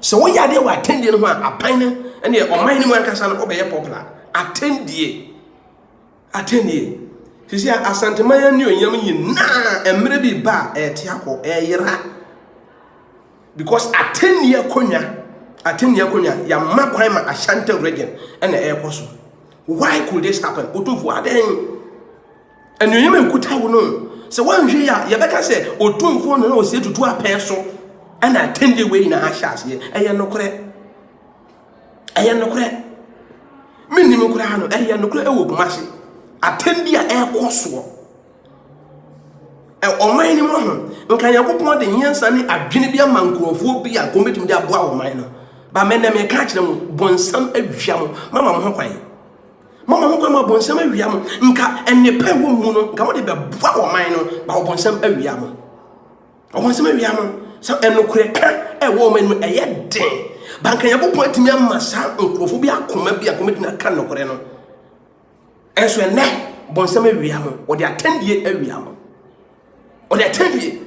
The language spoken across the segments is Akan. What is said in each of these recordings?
So we are there attending one a pine and the Almighty one can sound obey popular. Attend ye. She said, as Santa Maya knew Yamin na and maybe bar a tiaco a yera. Because attend ye conya, ya makwima a shante region and the air coso. Why could this happen? Utufu then. And you even could have known. So one year, Yabeka said, Utufu no say to 2 peso. And I attend the way in a shas here. I am no correct. Minimum crano, I am no correct. Oh, Massy. Attend the air course. On my name, can you go on the years and a Guinea manco for be a committing their bow minor? But men may catch them, bon some a jam, Mamma Hokai. Mamma Hokama bon some a yam, and the pen woman, come on the bow minor, but bon some a yam. I want some a yam. So and no crack a woman with a yet day. But can you point to me a massa phobia come be a committing a canoe coreno? And so now, Bonsame Riamo, or the attend ye a Riamo, or the attend ye.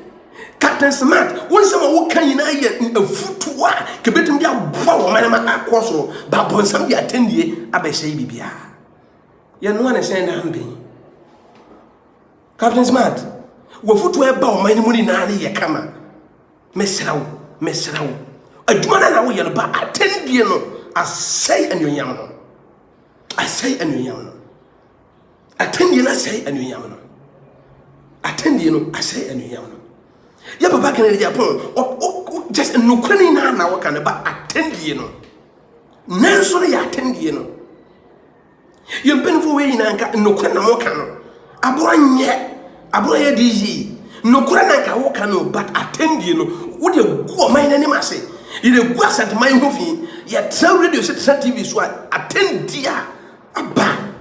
Captain Smart, one summer who can you in a foot to what? Cabitum dia bow, Madame Aquaso, but Bonsam the attend ye a Bessie Bibia. You know what I say, Nambi. Captain Smart, what foot to a bow, my money nani a camera. Mesrao. A Jumana now yell about attend ye no. I say and you yamano. Attend ye, I say and you yamano. Attend ye no, I say and you yamano. Yapa back in the Japan, or just a Nukrani now can about attend ye no. Nansoni attend ye no. You've been for way in Anka no Kanamokano. Aboye DG. No Kuranaka Wokano, but attend you know, would you go mine any massy? You go at my movie, yet tell radio set TV so attend dear. Abba.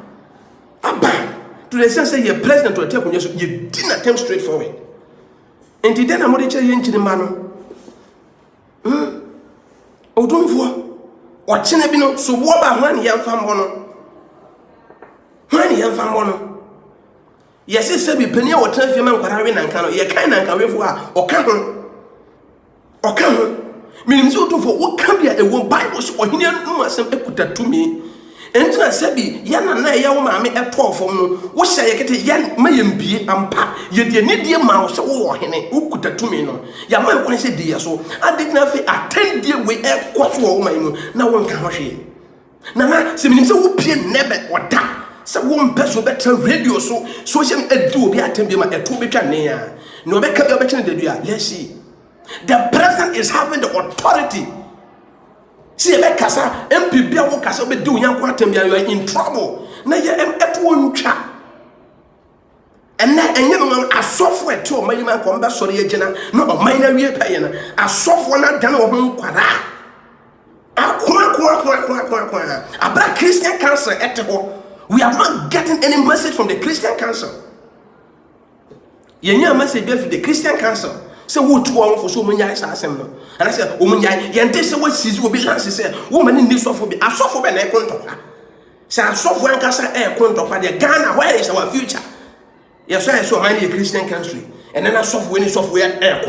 To the sense that you're president to attack when you didn't attempt straightforward. And then I'm going to tell you into the man. Oh, don't for what Chinabino, so what about one young family? Yes, it's a penny or 10 female carrying and canoe, ye kind and carry for or come. Meaning so for what can be a one Bible or Indian woman some equita to me. And to a Sebi, Yana Yawama a 12 from what say I get a young mayan be and pa, yet you need dear mouse or henny, who could to me no. Yama can say dear so I did not attend dear way air quattro my no one can wash it. Nana, seeming so pian never or that. So one person better radio so social do be attending my 2 meter near. No better your better than let's see. The president is having the authority. See a Kasa, MP Biawo Kasa be doing young quantum, you are in trouble. Now you am at one chat. And now and you a software to my man come back sorry agent, no minor real paying. A software not done or home quadra. A black Christian cancer at the home. We are not getting any message from the Christian Council. You need a message from the Christian Council. So what to for so many years assembly. And I said, woman, say what she's will be last. She said, woman in this software, I saw for an air contract. So I saw for an air contract. The Ghana, where is our future? Yes, I saw many Christian country. And then I software air.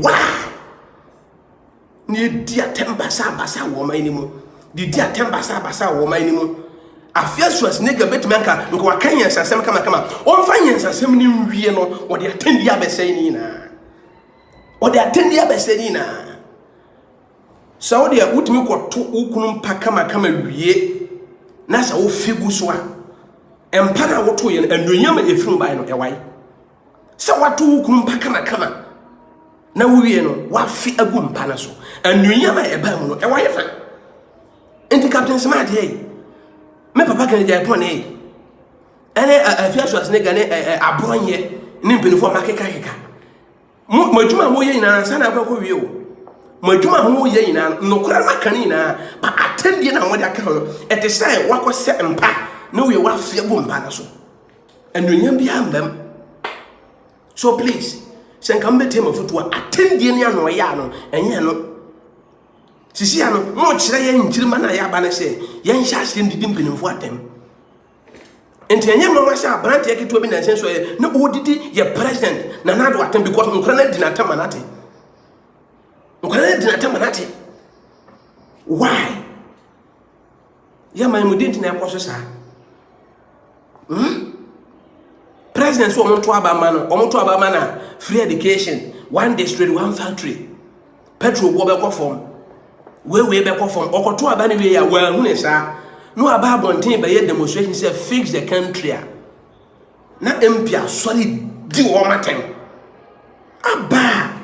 Wow. Need dear Tempasa woman anymore. The dear Tempasa woman anymore. A fierce was nigger bet manka, and go a canyons and some come. All finance as some new real or the attend the Abessanina. So they are would make what 2 ukunum pakama ye. Nasa o figuswa. And Pana Wotoyan and Nuyama if you by no away. So what 2 ukunum pakama. Now we know what fit a good panaso. And Nuyama a bamuno away. And the Captain Smart, hey. Me papa can get upon a fierce was nigga a bronye, nimping for Makeka. Majuma Moya in an Sana Boko. Majuma Moya no Krama canina, but attending on what I can at the side, what was set and pack, no, we want fear boom panaso. And we am behind them. So please, send come to him of to attend the Yano and Yano. Sisiano, much lay in Chilmana Yabana say, Yan Shas him didn't pin for them. And Tanya Massa, Brant take it to be sense where no, did your president, Nanado attend because Ukraine did not tamanati. Nkwale dina tamanate. Why? Ya man mu dinti na yakoso sa. President so omonto abama na free education, one district, one factory. Petrol go be form. We be form. Okoto aba ne we ya wa hu ne sa. No aba bonten be demonstration say fix the country. Na empia sorry di wo matem. Aba.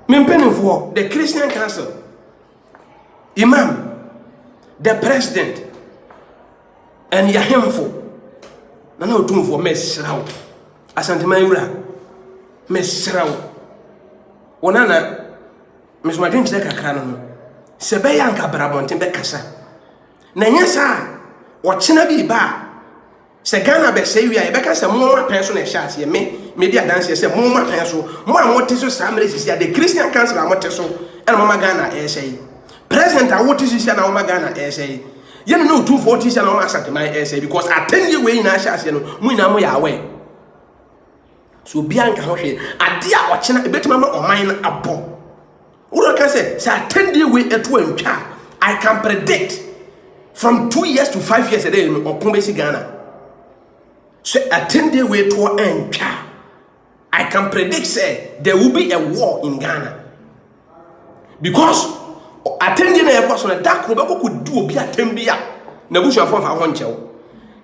Mempenifo, the Christian Council, Imam, the president, and Yahemfo. Nana utumfo mesrao. Asante mayura. Mesrao. Onana mesmadin tse kakra no. Sebe yanka brabonten be kasa. Na nyesa o chena bi ba. Se Ghana be say we e be kasa mo ma pen so na sha ase me media dance say mo ma pen so mo amote so samre sisi the Christian Council amote so and mo ma Ghana e say president awote sisi na mo ma Ghana e say ye no 240 sisi na mo asante my e say because attend we na sha ase no mu ina mo ya away so bianca ho hwe ade a o chena e betima ma oman na abo wo ka say attend we eto antwa I can predict from 2 years to 5 years a day opon be si Ghana. So attend the way to end. I can predict say there will be a war in Ghana. Because attending a person that could do be a tembia. Nabusha for Honcho.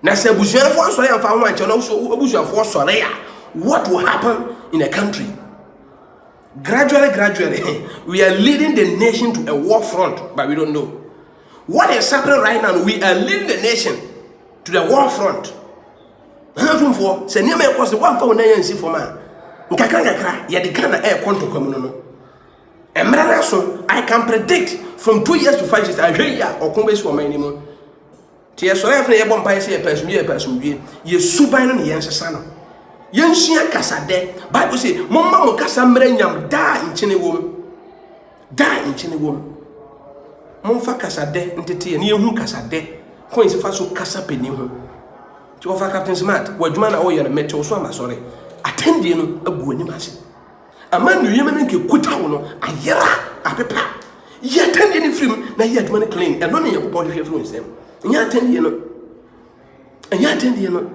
Nasa Busha for Soya and Fawancho, and also Busha for Soya. What will happen in a country? Gradually, we are leading the nation to a war front, but we don't know. What is happening right now? We are leading the nation to the war front. For say near me across the one for na see for man. Nkakra ya de Ghana air konto kwamu no. Emra so I can predict from 2 years to 5 years I hwe ya okonbe so man ni mu. Tie so ref na ye bompa ye say person wie ye suban no ye nsesa no. Ye nsua kasade Bible say momma mo kasa mra nyam da nchene wom. Momfa kasade ntete ye na ye hu kasade ko nsifa so kasa pani ho. To offer Captain Smart, what man or your metal swammer, sorry. Attend you a good animation. A man you yemen can quit out a year a pepper. Ye attend any film, na yet money clean, and only your body influence them. And you attend you know.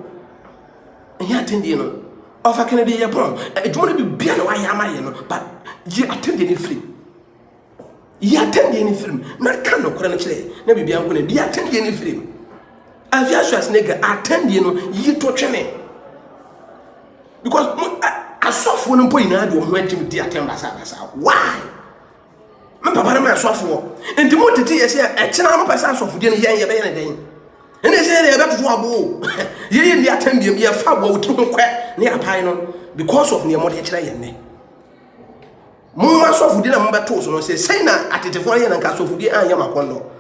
Offer can be a bomb. It won't be beyond why am I, but ye attend any film. Ye attend any film, not can of chronically, never be able to attend any film. Aviations nigga attend you know you to training because I saw for no point na do when to dey attend basa why me papa na so for and the more tete say e chena no person so for dey yen ye be yen den and say dey be to abo ye dey attend dem ye fa bo wuti ho kwa na ya pai no because of ne mo dey chena yen ne mo ma so for dey na mo beto so no say na atetefo yen na ka so for dey an ye makondo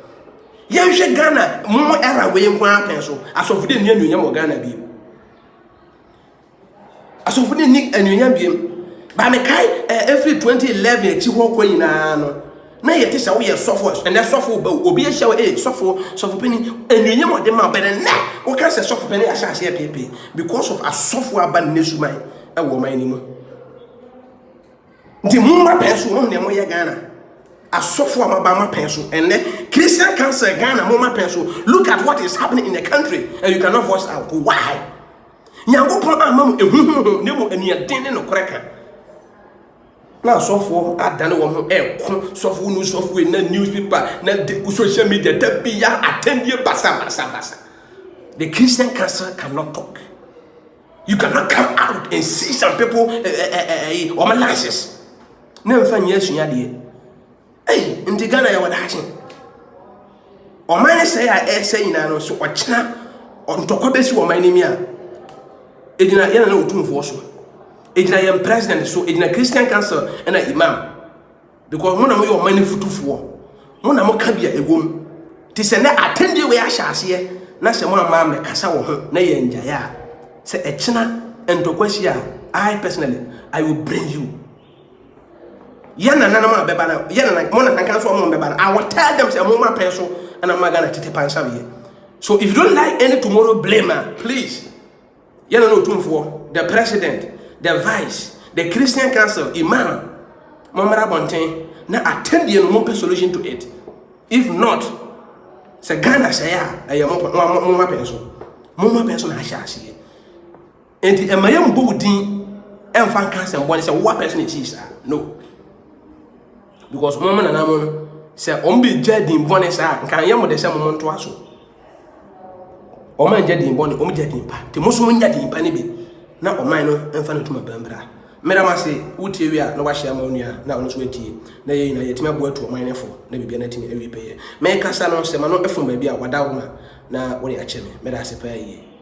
Yenshe Ghana, more era way in one pencil, as of the new Yam Ghana beam. As of the Nick and Yam beam. By me kai every 2011, Chihuahua in ano. Nay, it is a way of software, and that software will be a shower aid, software penny, and you know what they might better now. What can say software penny as I say PP because of a software ban Nishumai, a woman anymore. The Mumma pencil on the Moya Ghana. A software Mabama pencil and then Christian Council Ghana Mama pencil. Look at what is happening in the country and you cannot voice out. Why? Nyango pama mamu nemu eni dene no kreka. Na software adane wo ho software no software na newspaper na social media da bia attend basa. The Christian Council cannot talk. You cannot come out and see some people on license. Never find yes you Hey, in the Ghana, you were hatching. Or mine say, I say, no, so what china on Tokobes or my name. It did not know to force. It is president, so it is a Christian Council and an imam. Because one of your money for 2 4. One of can be a woman. Tis an attend you where I shall see. Nasa one mamma, Casawa, Nay and Jaya. Say a china and Tokosia. I personally, I will bring you. Yana nana bebana yana mona kanso mo bebana I will tell them say mo pencil and I'm gonna tete pansa here. So if you don't like any tomorrow blamer, please yana no tumfo the president, the vice, the Christian Council, Imam, Mamara Bontain, now attend the no solution to it. If not, say Ghana say I am Mama Penson, I shall see. And the Mayam Boudin and Fan Council, one is a what person is, no. Because Mama and Amon say, Ombi Jadin Bonesa, can you the same moment to us? Oman Jadin Bonnie, Jadin Pa, the Muslim Jadin Panibi, now o mine and Fanny to my Bembra. Madame say, Utiria, no wash ammonia, now on sweaty, nay, I yet my word to mine for, never be anything every pay. Make us an on Semano from maybe a Wadawma, now what I check me, Medasi pay.